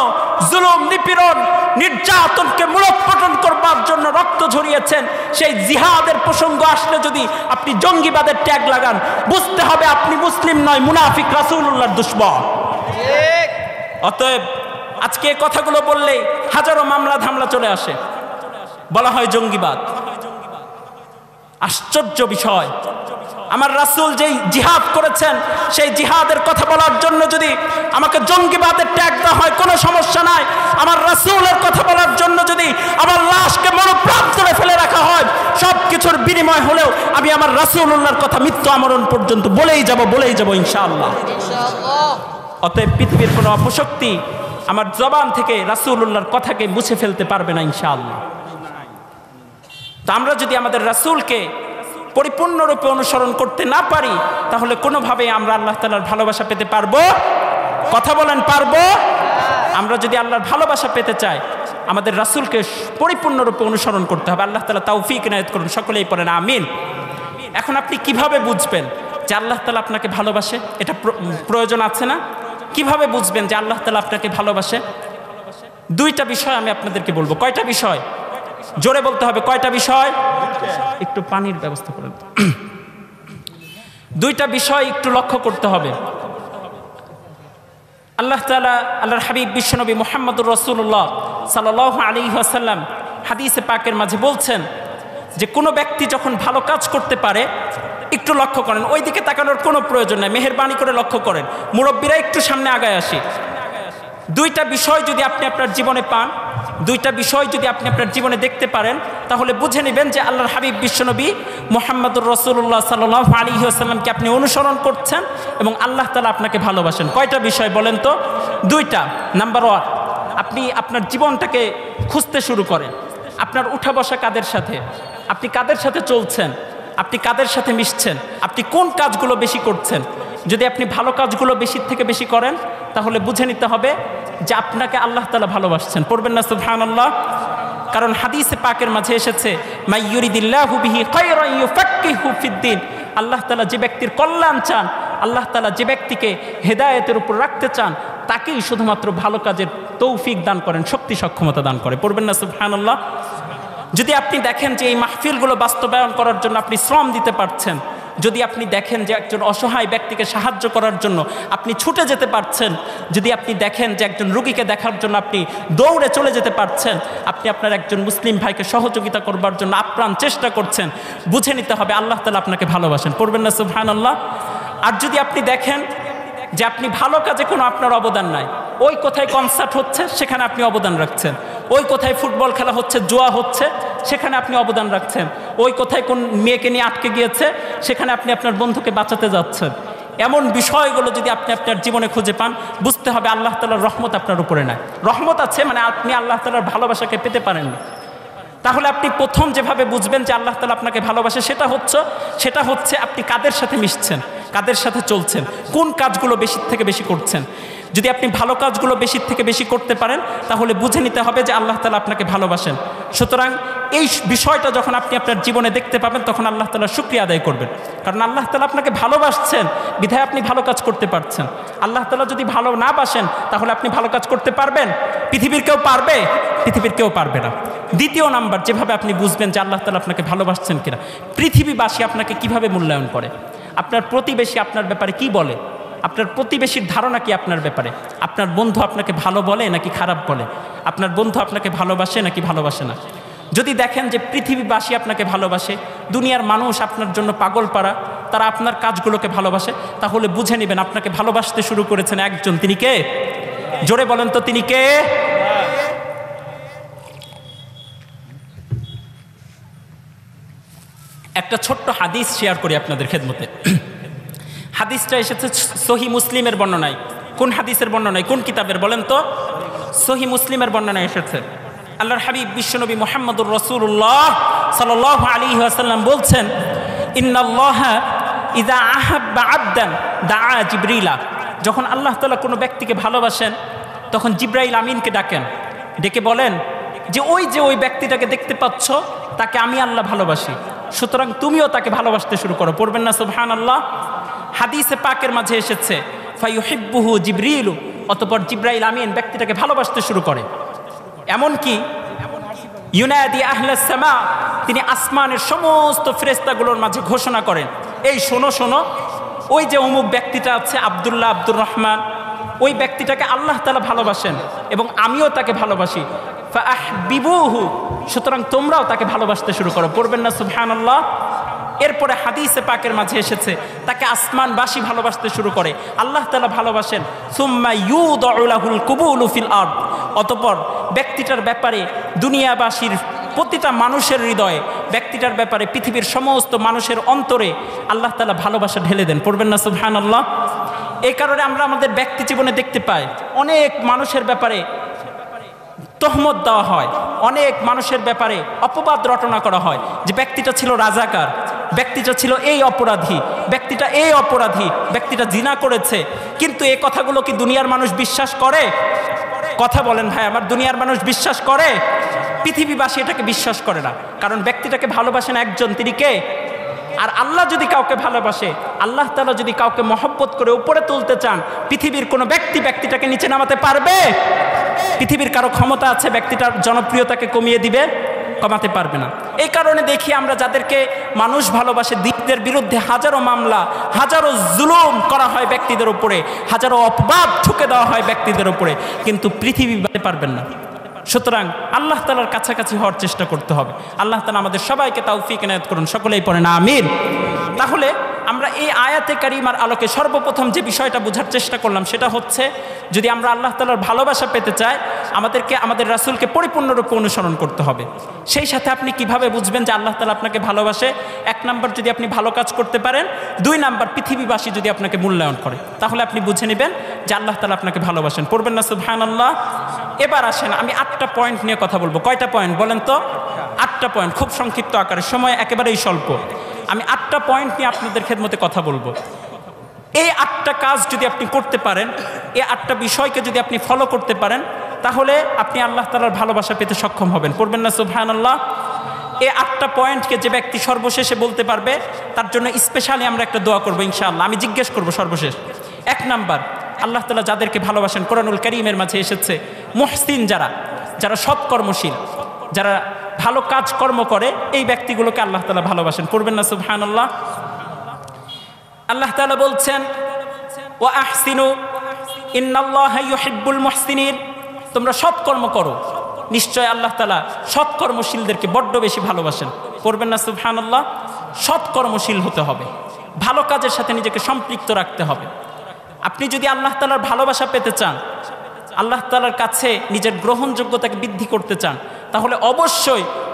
জুলুম, নিপীড়ন, নির্যাতনকে মূলোৎপাটন করবার জন্য রক্ত ঝরিয়েছেন, সেই জিহাদের প্রসঙ্গ আসলে যদি আপনি জঙ্গিবাদের ট্যাগ লাগান, বুঝতে হবে আপনি মুসলিম নয়, মুনাফিক, রাসূলুল্লাহর দুশমন। অতএব আজকে এই কথাগুলো বললেই হাজারো মামলা ধামলা চলে আসে, বলা হয় জঙ্গিবাদ। আশ্চর্য বিষয়, আমার রাসূল যেই জিহাদ করেছেন, সেই জিহাদের কথা বলার জন্য যদি আমাকে জঙ্গিবাদের ট্যাগ দেওয়া হয়, কোনো সমস্যা নাই। আমার রাসূলের কথা বলার জন্য যদি আমার লাশকে মরুপ্রান্তরে ফেলে রাখা হয়, সব কিছুর বিনিময় হলেও আমি আমার রাসূলুল্লাহর কথা মৃত্যু আমরণ পর্যন্ত বলেই যাব ইনশাআল্লাহ। অতএব পৃথিবীর কোনো অপশক্তি আমার জবান থেকে রাসূলুল্লাহর কথাকে মুছে ফেলতে পারবে না ইনশাআল্লাহ। তো আমরা যদি আমাদের রাসূলকে পরিপূর্ণরূপে অনুসরণ করতে না পারি, তাহলে কোনোভাবেই আমরা আল্লাহ তাআলার ভালোবাসা পেতে পারবো? কথা বলেন, পারবো? আমরা যদি আল্লাহর ভালোবাসা পেতে চাই, আমাদের রাসূলকে পরিপূর্ণরূপে অনুসরণ করতে হবে। আল্লাহ তাআলা তৌফিক ইনায়েত করুন, সকলেই পড়েন আমিন। এখন আপনি কিভাবে বুঝবেন যে আল্লাহ তাআলা আপনাকে ভালোবাসে? এটা প্রয়োজন আছে না? কিভাবে বুঝবেন যে আল্লাহ তাআলা আপনাকে ভালোবাসে? দুইটা বিষয় আমি আপনাদেরকে বলবো। কয়টা বিষয়? জোরে বলতে হবে, কয়টা বিষয়? একটু পানির ব্যবস্থা করেন। দুইটা বিষয় একটু লক্ষ্য করতে হবে। আল্লাহ তাআলা আল্লাহর হাবিব বিশ্বনবী মুহাম্মদুর রাসূলুল্লাহ সাল্লাল্লাহু আলাইহি ওয়াসাল্লাম হাদিসে পাকের মাঝে বলছেন যে কোনো ব্যক্তি যখন ভালো কাজ করতে পারে, একটু লক্ষ্য করেন, ওই দিকে তাকানোর কোনো প্রয়োজন নেই, মেহেরবানি করে লক্ষ্য করেন, মুরব্বীরা একটু সামনে আগায় আসি। দুইটা বিষয় যদি আপনি আপনার জীবনে পান, দুইটা বিষয় যদি আপনি আপনার জীবনে দেখতে পারেন, তাহলে বুঝে নেবেন যে আল্লাহর হাবিব বিশ্বনবী মুহাম্মদুর রাসূলুল্লাহ সাল্লাল্লাহু আলাইহি ওয়াসাল্লামকে আপনি অনুসরণ করছেন এবং আল্লাহ তাআলা আপনাকে ভালোবাসেন। কয়টা বিষয় বলেন তো? দুইটা। নাম্বার 1, আপনি আপনার জীবনটাকে খুঁজতে শুরু করেন। আপনার উঠা বসা কাদের সাথে, আপনি কাদের সাথে চলছেন, আপনি কাদের সাথে মিশছেন, আপনি কোন কাজগুলো বেশি করছেন। যদি আপনি ভালো কাজগুলো বেশির থেকে বেশি করেন, তাহলে বুঝে নিতে হবে যে আপনাকে আল্লাহ তাআলা ভালোবাসছেন। পড়বেন না সুবহানাল্লাহ? কারণ হাদিসে পাকের মাঝে এসেছে, মাই ইউরিদিল্লাহু বিহি খায়রান ইউফাক্কিহু ফিদ্দিন। আল্লাহ তাআলা যে ব্যক্তির কল্যাণ চান, আল্লাহ তাআলা যে ব্যক্তিকে হেদায়েতের উপর রাখতে চান, তাকেই শুধুমাত্র ভালো কাজের তৌফিক দান করেন, শক্তি সক্ষমতা দান করে। পড়বেন না সুবহানাল্লাহ? যদি আপনি দেখেন যে এই মাহফিলগুলো বাস্তবায়ন করার জন্য আপনি শ্রম দিতে পারছেন, যদি আপনি দেখেন যে একজন অসহায় ব্যক্তিকে সাহায্য করার জন্য আপনি ছুটে যেতে পারছেন, যদি আপনি দেখেন যে একজন রোগীকে দেখার জন্য আপনি দৌড়ে চলে যেতে পারছেন, আপনি আপনার একজন মুসলিম ভাইকে সহযোগিতা করবার জন্য আপ্রাণ চেষ্টা করছেন, বুঝে নিতে হবে আল্লাহ তাআলা আপনাকে ভালোবাসেন। পড়বেন না সুবহানাল্লাহ? আর যদি আপনি দেখেন যে আপনি ভালো কাজে কোনো আপনার অবদান নাই, ওই কোথায় কনসার্ট হচ্ছে সেখানে আপনি অবদান রাখছেন, ওই কোথায় ফুটবল খেলা হচ্ছে, জুয়া হচ্ছে, সেখানে আপনি অবদান রাখছেন, ওই কোথায় কোন মেয়েকে নিয়ে আটকে গিয়েছে সেখানে আপনি আপনার বন্ধুকে বাঁচাতে যাচ্ছেন, এমন বিষয়গুলো যদি আপনি আপনার জীবনে খুঁজে পান, বুঝতে হবে আল্লাহ তাআলার রহমত আপনার উপরে নাই। রহমত আছে মানে আপনি আল্লাহ তাআলার ভালোবাসাকে পেতে পারেননি। তাহলে আপনি প্রথম যেভাবে বুঝবেন যে আল্লাহ তাআলা আপনাকে ভালোবাসে, সেটা হচ্ছে আপনি কাদের সাথে মিশছেন, কাদের সাথে চলছেন, কোন কাজগুলো বেশির থেকে বেশি করছেন। যদি আপনি ভালো কাজগুলো বেশির থেকে বেশি করতে পারেন, তাহলে বুঝে নিতে হবে যে আল্লাহ তাআলা আপনাকে ভালোবাসেন। সুতরাং এই বিষয়টা যখন আপনি আপনার জীবনে দেখতে পাবেন, তখন আল্লাহ তাআলার শুকরিয়া আদায় করবেন। কারণ আল্লাহ তাআলা আপনাকে ভালোবাসছেন বিধায় আপনি ভালো কাজ করতে পারছেন। আল্লাহ তাআলা যদি ভালো না বাসেন, তাহলে আপনি ভালো কাজ করতে পারবেন? পৃথিবীর কেউ পারবে? পৃথিবীর কেউ পারবে না। দ্বিতীয় নাম্বার, যেভাবে আপনি বুঝবেন যে আল্লাহ তাআলা আপনাকে ভালোবাসছেন কিনা, পৃথিবীবাসী আপনাকে কিভাবে মূল্যায়ন করে, আপনার প্রতিবেশী আপনার ব্যাপারে কি বলে, আপনার প্রতিবেশীর ধারণা কি আপনার ব্যাপারে, আপনার বন্ধু আপনাকে ভালো বলে নাকি খারাপ বলে, আপনার বন্ধু আপনাকে ভালোবাসে নাকি ভালোবাসে না। যদি দেখেন যে পৃথিবীবাসী আপনাকে ভালোবাসে, দুনিয়ার মানুষ আপনার জন্য পাগল পাড়া, তারা আপনার কাজগুলোকে ভালোবাসে, তাহলে বুঝে নেবেন আপনাকে ভালোবাসতে শুরু করেছেন একজন। তিনি কে? জোরে বলেন তো, তিনি কে? একটা ছোট্ট হাদিস শেয়ার করি আপনাদের খেদমতে। হাদিসটা এসেছে সহিহ মুসলিমের বর্ণনায়। কোন হাদিসের বর্ণনায়, কোন কিতাবের বলেন তো? সহিহ মুসলিমের বর্ণনায় এসেছে। আল্লাহর হাবিব বিশ্বনবী মুহাম্মদুর রাসূলুল্লাহ সাল্লাল্লাহু আলাইহি ওয়াসাল্লাম বলছেন, ইন্নাল্লাহা ইযা আহাব্বা আবদান দাআ জিবরিলা। যখন আল্লাহ তাআলা কোনো ব্যক্তিকে ভালোবাসেন, তখন জিবরাইল আমিনকে ডাকেন, ডেকে বলেন যে ওই ব্যক্তিটাকে দেখতে পাচ্ছ, তাকে আমি আল্লাহ ভালোবাসি, সুতরাং তুমিও তাকে ভালোবাসতে শুরু করো। পড়বেন না সুবহানাল্লাহ? হাদিসে পাকের মাঝে এসেছে, ফায়ুহিব্বুহু জিবরিলু, অতঃপর জিবরাইল আমিন ব্যক্তিটাকে ভালোবাসতে শুরু করে। এমনকি ইউনাদি আহলাস সামা, তিনি আসমানের সমস্ত ফেরেশতাগুলোর মাঝে ঘোষণা করেন, এই শোনো শোনো, ওই যে অমুক ব্যক্তিটা আছে আব্দুল্লাহ, আব্দুর রহমান, ওই ব্যক্তিটাকে আল্লাহ তাআলা ভালোবাসেন এবং আমিও তাকে ভালোবাসি, ফাআহবিবুহু, সুতরাং তোমরাও তাকে ভালোবাসতে শুরু করো। পড়বেন না সুবহানাল্লাহ? এরপরে হাদিসে পাকের মাঝে এসেছে, তাকে আসমানবাসী ভালোবাসতে শুরু করে, আল্লাহ তাআলা ভালোবাসেন। সুম্মা ইউদউ লাহুল কুবুলু ফিল আরদ, অতঃপর ব্যক্তিটার ব্যাপারে দুনিয়াবাসীর প্রতিটা মানুষের হৃদয়ে, ব্যক্তিটার ব্যাপারে পৃথিবীর সমস্ত মানুষের অন্তরে আল্লাহ তাআলা ভালোবাসা ঢেলে দেন। পড়বেন না সুবহানাল্লাহ? এই কারণে আমরা আমাদের ব্যক্তি জীবনে দেখতে পাই, অনেক মানুষের ব্যাপারে তহমত দেওয়া হয়, অনেক মানুষের ব্যাপারে অপবাদ রটনা করা হয় যে ব্যক্তিটা ছিল রাজাকার, ব্যক্তিটা ছিল এই অপরাধী, ব্যক্তিটা এই অপরাধী, ব্যক্তিটা জিনা করেছে। কিন্তু এই কথাগুলো কি দুনিয়ার মানুষ বিশ্বাস করে? কথা বলেন ভাই আমার, দুনিয়ার মানুষ বিশ্বাস করে? পৃথিবীবাসী এটাকে বিশ্বাস করে না, কারণ ব্যক্তিটাকে ভালোবাসেন একজন, তিনি কে? আর আল্লাহ যদি কাউকে ভালোবাসে, আল্লাহ তাআলা যদি কাউকে মহব্বত করে উপরে তুলতে চান, পৃথিবীর কোনো ব্যক্তিটাকে নিচে নামাতে পারবে? পৃথিবীর কারো ক্ষমতা আছে ব্যক্তিটার জনপ্রিয়তাকে কমিয়ে দিবে? কমাতে পারবে না। এই কারণে দেখি আমরা যাদেরকে মানুষ ভালোবাসে দিকদের বিরুদ্ধে হাজারো মামলা, হাজারো জুলুম করা হয় ব্যক্তিদের উপরে, হাজারো অপবাদ ঠুকে দেওয়া হয় ব্যক্তিদের উপরে, কিন্তু পৃথিবী বাঁচতে পারবেন না। সুতরাং আল্লাহ তাআলার কাছাকাছি হওয়ার চেষ্টা করতে হবে। আল্লাহ তাআলা আমাদের সবাইকে তৌফিক এনায়েত করুন, সকলেই পড়েন আমিন। তাহলে আমরা এই আয়াতে কারিমার আলোকে সর্বপ্রথম যে বিষয়টা বোঝার চেষ্টা করলাম সেটা হচ্ছে, যদি আমরা আল্লাহ তাআলার ভালোবাসা পেতে চাই আমাদেরকে আমাদের রাসূলকে পরিপূর্ণরূপে অনুসরণ করতে হবে। সেই সাথে আপনি কিভাবে বুঝবেন যে আল্লাহ তাআলা আপনাকে ভালোবাসে? 1 নাম্বার, যদি আপনি ভালো কাজ করতে পারেন। 2 নাম্বার, পৃথিবীবাসী যদি আপনাকে মূল্যায়ন করে, তাহলে আপনি বুঝে নেবেন যে আল্লাহ তাআলা আপনাকে ভালোবাসেন। পড়বেন না সুবহানাল্লাহ? এবার আসেন, আমি 8টা পয়েন্ট নিয়ে কথা বলবো। কয়টা পয়েন্ট বলেন তো? 8টা পয়েন্ট, খুব সংক্ষিপ্ত আকারে, সময় একেবারেই স্বল্প। আমি 8টা পয়েন্ট নিয়ে আপনাদের খেদমতে কথা বলবো। এই 8টা কাজ যদি আপনি করতে পারেন, এই 8টা বিষয়কে যদি আপনি ফলো করতে পারেন, তাহলে আপনি আল্লাহ তাআলার ভালোবাসা পেতে সক্ষম হবেন। পড়বেন না সুবহানাল্লাহ? এই 8টা পয়েন্টকে যে ব্যক্তি সর্বশেষে বলতে পারবে তার জন্য স্পেশালি আমরা একটা দোয়া করবো ইনশাআল্লাহ। আমি জিজ্ঞেস করবো সর্বশেষ। 1 নাম্বার, আল্লাহ তাআলা যাদেরকে ভালোবাসেন, কোরআনুল কারীমের মাঝে এসেছে মুহসিন, যারা সৎকর্মশীল, যারা ভালো কাজ কর্ম করে, এই ব্যক্তিগুলোকে আল্লাহ তাআলা ভালোবাসেন। পড়বেন না সুবহানাল্লাহ? আল্লাহ তাআলা বলছেন ওয়া আহসিনু ইন্নাল্লাহা ইউহিব্বুল মুহসিনিন, তোমরা সৎকর্ম করো, নিশ্চয় আল্লাহ তাআলা সৎকর্মশীলদেরকে বড্ড বেশি ভালোবাসেন। পড়বেন না সুবহানাল্লাহ? সৎকর্মশীল হতে হবে, ভালো কাজের সাথে নিজেকে সম্পৃক্ত রাখতে হবে। আপনি যদি আল্লাহ তাআলার ভালোবাসা পেতে চান, আল্লাহ তাআলার কাছে নিজের গ্রহণযোগ্যতাকে বৃদ্ধি করতে চান, তাহলে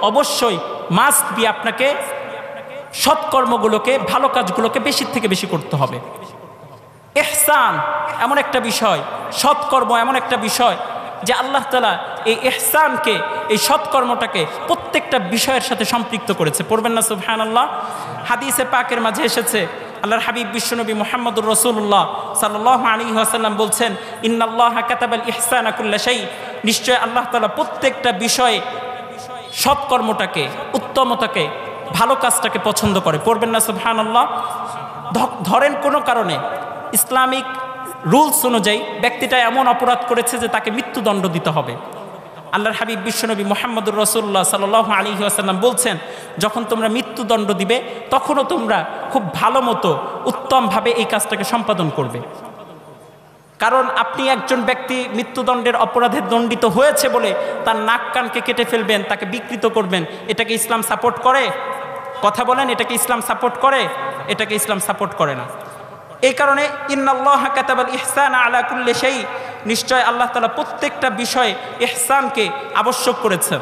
অবশ্যই মাস্ট বি আপনাকে সৎকর্মগুলোকে, ভালো কাজগুলোকে বেশি থেকে বেশি করতে হবে। ইহসান এমন একটা বিষয়, সৎকর্ম এমন একটা বিষয় যে আল্লাহ তাআলা এই ইহসানকে, এই সৎকর্মটাকে প্রত্যেকটা বিষয়ের সাথে সম্পৃক্ত করেছে। পড়বেন না সুবহানাল্লাহ? হাদিসে পাকের মাঝে এসেছে, আল্লাহর হাবিব বিশ্বনবী মুহাম্মদুর রাসূলুল্লাহ সাল্লাল্লাহু আলাইহি ওয়াসাল্লাম বলছেন, ইন্নাল্লাহা কাতাবাল ইহসানা কুল্লা শাই, নিশ্চয় আল্লাহ তাআলা প্রত্যেকটা বিষয়ে সৎকর্মটাকে, উত্তমতাকে, ভালো কাজটাকে পছন্দ করে। পড়বেন না সুবহানাল্লাহ? ধরেন কোনো কারণে ইসলামিক রুলস অনুযায়ী ব্যক্তিটা এমন অপরাধ করেছে যে তাকে মৃত্যুদণ্ড দিতে হবে। আল্লাহর হাবিব বিশ্বনবী মুহাম্মদুর রাসূলুল্লাহ সাল্লাল্লাহু আলাইহি ওয়াসাল্লাম বলছেন, যখন তোমরা মৃত্যুদণ্ড দিবে তখনও তোমরা খুব ভালো মতো উত্তমভাবে এই কাজটাকে সম্পাদন করবে। কারণ আপনি একজন ব্যক্তি মৃত্যুদণ্ডের অপরাধে দণ্ডিত হয়েছে বলে তার নাক কানকে কেটে ফেলবেন, তাকে বিকৃত করবেন, এটাকে ইসলাম সাপোর্ট করে? কথা বলেন, এটাকে ইসলাম সাপোর্ট করে? এটাকে ইসলাম সাপোর্ট করে না। এই কারণে ইন্নাল্লাহা কাতাবাল ইহসানা আলা কুল্লি শাই, নিশ্চয় আল্লাহ তাআলা প্রত্যেকটা বিষয়ে ইহসানকে আবশ্যক করেছেন।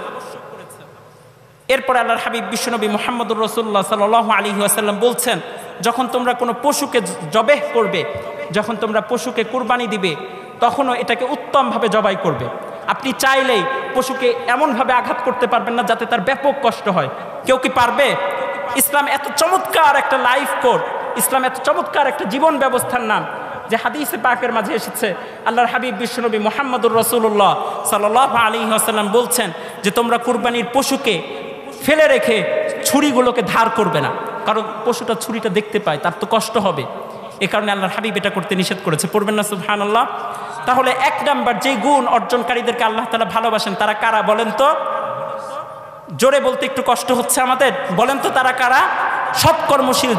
এরপরে আল্লাহর হাবিব বিশ্বনবী মুহাম্মদুর রাসূলুল্লাহ সাল্লাল্লাহু আলাইহি ওয়াসাল্লাম বলছেন, যখন তোমরা কোনো পশুকে জবেহ করবে, যখন তোমরা পশুকে কুরবানি দিবে, তখনও এটাকে উত্তমভাবে জবাই করবে। আপনি চাইলেই পশুকে এমনভাবে আঘাত করতে পারবেন না যাতে তার ব্যাপক কষ্ট হয়। কেউ কি পারবে? ইসলাম এত চমৎকার একটা লাইফ কোড, ইসলাম এত চমৎকার একটা জীবন ব্যবস্থার নাম যে হাদিসে পাকের মাঝে এসেছে, আল্লাহর হাবিব বিশ্বনবী মুহাম্মদুর রাসূলুল্লাহ সাল্লাল্লাহু আলাইহি ওয়াসাল্লাম বলছেন যে তোমরা কুরবানির পশুকে ফেলে রেখে ছুরিগুলোকে ধার করবে না, কারণ পশুটা ছুরিটা দেখতে পায়, তার তো কষ্ট হবে। এ কারণে আল্লাহর হাবিব এটা করতে নিষেধ করেছে। পড়বেন না সুবহানাল্লাহ? তাহলে 1 নাম্বার, যেই গুণ অর্জনকারীদেরকে আল্লাহ তাআলা ভালোবাসেন তারা কারা বলেন তো? জোরে বলতে একটু কষ্ট হচ্ছে আমাদের, বলেন তো তারা কারা? সৎকর্মশীল,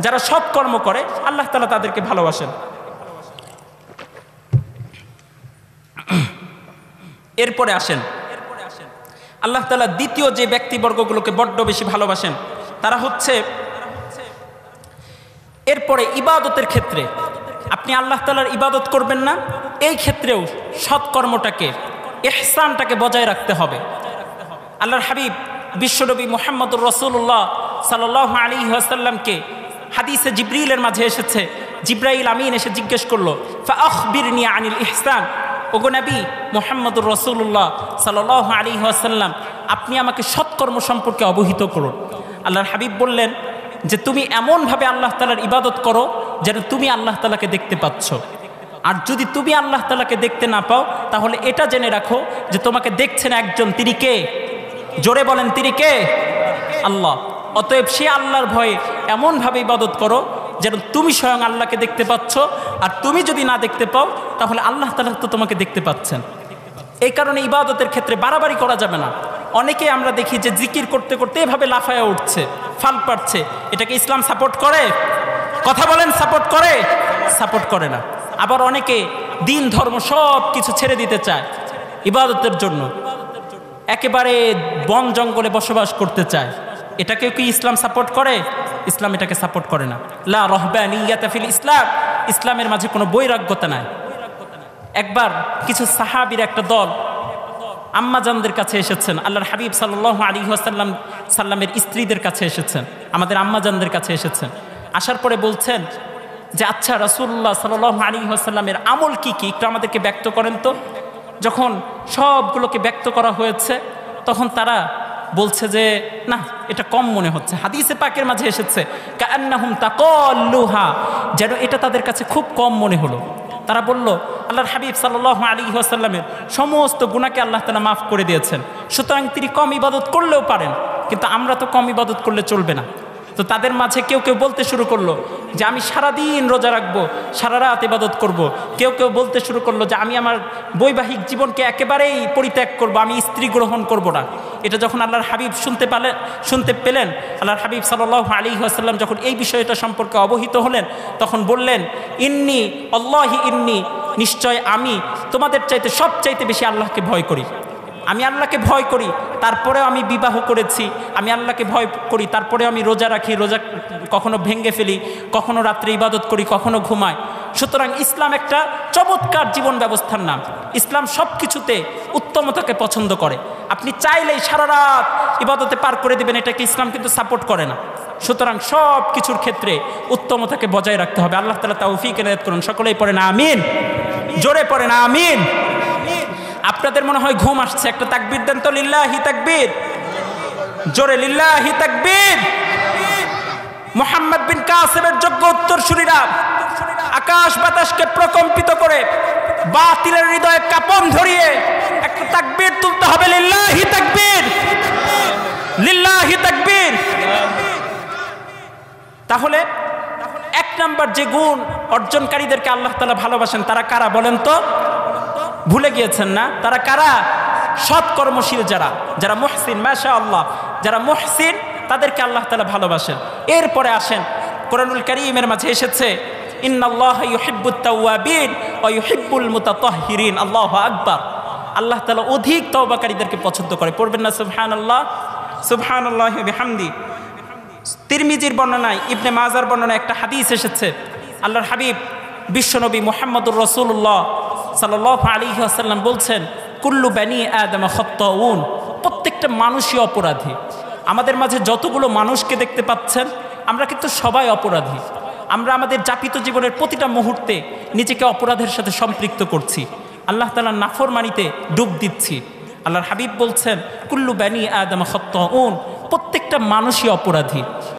যারা সৎকর্ম করে আল্লাহ তাআলা তাদেরকে ভালোবাসেন। এরপরে আসেন, আল্লাহ তাআলা দ্বিতীয় যে ব্যক্তিবর্গগুলোকে বড্ড বেশি ভালোবাসেন তারা হচ্ছে, এরপরে ইবাদতের ক্ষেত্রে আপনি আল্লাহ তাআলার ইবাদত করবেন না, এই ক্ষেত্রেও সৎকর্মটাকে, ইহসানটাকে বজায় রাখতে হবে। আল্লাহর হাবিব বিশ্বনবী মুহাম্মদুর রাসূলুল্লাহ সাল্লাল্লাহু আলাইহি ওয়াসাল্লামকে হাদিসে জিবরিলের মাঝে এসেছে, জিবরাইল আমিন এসে জিজ্ঞেস করলো, ফাআখবিরনি আনিল ইহসান, ওগো নবী মুহাম্মদুর রাসূলুল্লাহ সাল্লাল্লাহু আলাইহি ওয়াসাল্লাম, আপনি আমাকে সৎকর্ম সম্পর্কে অবহিত করুন। আল্লাহর হাবিব বললেন যে তুমি এমনভাবে আল্লাহ তাআলার ইবাদত করো যেন তুমি আল্লাহ তাআলাকে দেখতে পাচ্ছ, আর যদি তুমি আল্লাহ তাআলাকে দেখতে না পাও তাহলে এটা জেনে রাখো যে তোমাকে দেখছেন একজন, তিনি কে? জোরে বলেন, তিনি কে? আল্লাহ। অতএব সে আল্লাহর ভয়ে এমনভাবে ইবাদত করো যেন তুমি স্বয়ং আল্লাহকে দেখতে পাচ্ছ, আর তুমি যদি না দেখতে পাও তাহলে আল্লাহ তাআলা তো তোমাকে দেখতে পাচ্ছেন। এই কারণে ইবাদতের ক্ষেত্রে বাড়াবাড়ি করা যাবে না, অনেকে আমরা দেখি যে জিকির করতে করতে এভাবে লাফায়া উঠছে, ফাল পাচ্ছে। এটাকে ইসলাম সাপোর্ট করে? কথা বলেন, সাপোর্ট করে? সাপোর্ট করে না। আবার অনেকে দিন ধর্ম সব কিছু ছেড়ে দিতে চায় ইবাদতের জন্য, একেবারে বন জঙ্গলে বসবাস করতে চায়। এটাকে কি ইসলাম সাপোর্ট করে? ইসলাম এটাকে সাপোর্ট করে না। লা রাহবানিয়াতা ফিল ইসলাম, ইসলামের মাঝে কোনো বৈরাগ্যতা নাই। একবার কিছু সাহাবীর একটা দল আম্মাজানদের কাছে এসেছেন, আল্লাহর হাবিব সাল্লাল্লাহু আলাইহি ওয়াসাল্লামের স্ত্রীদের কাছে এসেছেন, আমাদের আম্মাজানদের কাছে এসেছেন। আসার পরে বলছেন যে আচ্ছা রাসূলুল্লাহ সাল্লাল্লাহু আলাইহি ওয়াসাল্লামের আমল কি কি একটু আমাদেরকে ব্যক্ত করেন তো। যখন সবগুলোকে ব্যক্ত করা হয়েছে তখন তারা বলছে যে না, এটা কম মনে হচ্ছে। হাদিসে পাকের মাঝে এসেছে কাআন্নাহুম তাকাল্লুহা, যেন এটা তাদের কাছে খুব কম মনে হলো। তারা বলল আল্লাহর হাবিব সাল্লাল্লাহু আলাইহি ওয়াসাল্লামের সমস্ত গুনাহকে আল্লাহ তাআলা মাফ করে দিয়েছেন, সুতরাং তিনি কম ইবাদত করলেও পারেন, কিন্তু আমরা তো কম ইবাদত করলে চলবে না। তো তাদের মাঝে কেউ কেউ বলতে শুরু করলো যে আমি সারাদিন রোজা রাখবো, সারা রাত ইবাদত করব। কেউ কেউ বলতে শুরু করলো যে আমি আমার বৈবাহিক জীবনকে একেবারেই পরিত্যাগ করব, আমি স্ত্রী গ্রহণ করব না। এটা যখন আল্লাহর হাবিব শুনতে পেলেন, আল্লাহর হাবিব সাল্লাল্লাহু আলাইহি ওয়াসাল্লাম যখন এই বিষয়টা সম্পর্কে অবহিত হলেন, তখন বললেন ইন্নী আল্লাহি ইন্নী, নিশ্চয় আমি তোমাদের চাইতে সবচাইতে বেশি আল্লাহকে ভয় করি। আমি আল্লাহকে ভয় করি, তারপরেও আমি বিবাহ করেছি। আমি আল্লাহকে ভয় করি, তারপরেও আমি রোজা রাখি, রোজা কখনো ভেঙে ফেলি, কখনো রাত্রে ইবাদত করি, কখনো ঘুমাই। সুতরাং ইসলাম একটা চমৎকার জীবন ব্যবস্থার নাম। ইসলাম সব কিছুতে উত্তমতাকে পছন্দ করে। আপনি চাইলেই সারা রাত ইবাদতে পার করে দেবেন, এটাকে ইসলাম কিন্তু সাপোর্ট করে না। সুতরাং সব কিছুর ক্ষেত্রে উত্তমতাকে বজায় রাখতে হবে। আল্লাহ তাআলা তৌফিক এনায়েত করুন। সকলেই পড়েন আমিন, জোরে পড়েন আমিন। আপনাদের মনে হয় ঘুম আসছে, একটা তাকবীর দেন তো, লিল্লাহি তাকবীর, জোরে লিল্লাহি তাকবীর। মুহাম্মদ বিন কাসিমের যোগ্য উত্তরসূরিরা আকাশ বাতাসকে প্রকম্পিত করে বাতিলের হৃদয়ে কাঁপন ধরিয়ে একটা তাকবীর তুলতে হবে, লিল্লাহি তাকবীর, লিল্লাহি তাকবীর। তাহলে এক নাম্বার যে গুণ অর্জনকারীদেরকে আল্লাহ তাআলা ভালোবাসেন তারা কারা বলেন তো? ভুলে গিয়েছেন না? তারা কারা? সৎকর্মশীল, যারা মুহসিন, মাশাআল্লাহ, যারা মুহসিন তাদেরকে আল্লাহ তাআলা ভালোবাসেন। এরপরে আসেন, কোরআনুল কারীমের মাঝে এসেছে ইন্নাল্লাহা ইউহিব্বুত তাওয়াবিন ওয়া ইউহিব্বুল মুতাতাহহিরিন। আল্লাহু আকবার। আল্লাহ তাআলা অধিক তওবাকারীদেরকে পছন্দ করে। পড়বেন না সুবহানাল্লাহ, সুবহানাল্লাহি ওয়া বিহামদি। তিরমিজির বর্ণনায়, ইবনে মাজার বর্ণনায় একটা হাদিস এসেছে, আল্লাহর হাবিব বিশ্বনবী মুহাম্মদুর রাসূলুল্লাহ সাল্লাল্লাহু আলাইহি ওয়াসাল্লাম বলছেন কুল্লু বানি আদম খাত্তাউন, প্রত্যেকটা মানুষই অপরাধী। আমাদের মাঝে যতগুলো মানুষকে দেখতে পাচ্ছেন আমরা কিন্তু সবাই অপরাধী। আমরা আমাদের যাপিত জীবনের প্রতিটা মুহূর্তে নিজেকে অপরাধের সাথে সম্পৃক্ত করছি, আল্লাহ তাআলার নাফরমানিতে ডুব দিচ্ছি। আল্লাহর হাবিব বলছেন কুল্লু বানি আদম খাত্তাউন, প্রত্যেকটা মানুষই অপরাধী।